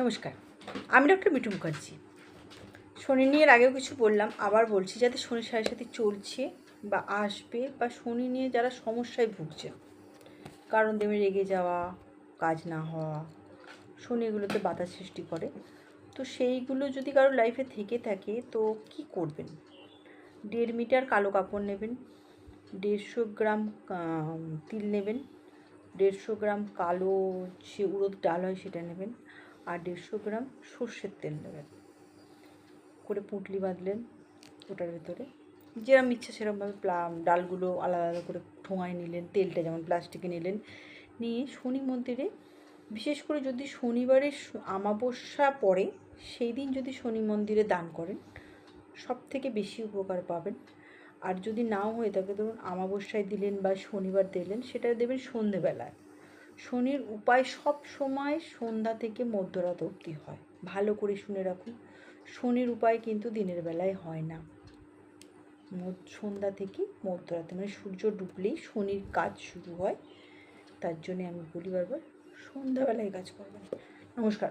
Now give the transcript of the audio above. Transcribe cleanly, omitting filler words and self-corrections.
নমস্কার, আমি ডক্টর মিঠু মুখার্জি। শনি নিয়ে এর আগেও কিছু বললাম, আবার বলছি, যাতে শনির সাথে চলছে বা আসবে বা শনি নিয়ে যারা সমস্যায় ভুগছে, কারণ দেবে রেগে যাওয়া, কাজ না হওয়া, শনি এগুলোতে বাধা সৃষ্টি করে। তো সেইগুলো যদি কারো লাইফে থেকে থাকে তো কি করবেন? 1.5 মিটার কালো কাপড় নেবেন, 150 গ্রাম তিল নেবেন, 150 গ্রাম কালো যে উড়দ ডাল হয় সেটা নেবেন, আর 150 গ্রাম সর্ষের তেল নেবেন। করে পুঁটলি বাঁধলেন ওটার ভেতরে, যেরকম ইচ্ছা সেরকমভাবে ডালগুলো আলাদা আলাদা করে ঠোঙায় নিলেন, তেলটা যেমন প্লাস্টিকে নিলেন, নিয়ে শনি মন্দিরে, বিশেষ করে যদি শনিবারের আমাবস্যা পড়ে সেই দিন যদি শনি মন্দিরে দান করেন সব থেকে বেশি উপকার পাবেন। আর যদি নাও হয়ে থাকে, ধরুন আমাবস্যায় দিলেন বা শনিবার দিলেন, সেটা দেবেন সন্ধেবেলায়। শনির উপায় সব সময় সন্ধ্যা থেকে মধ্যরাত অবধি হয়, ভালো করে শুনে রাখুন। শনির উপায় কিন্তু দিনের বেলায় হয় না, সন্ধ্যা থেকে মধ্যরাতে, মানে সূর্য ডুবলেই শনির কাজ শুরু হয়। তার জন্যে আমি বলি বারবার, সন্ধ্যাবেলায় কাজ করবেন। নমস্কার।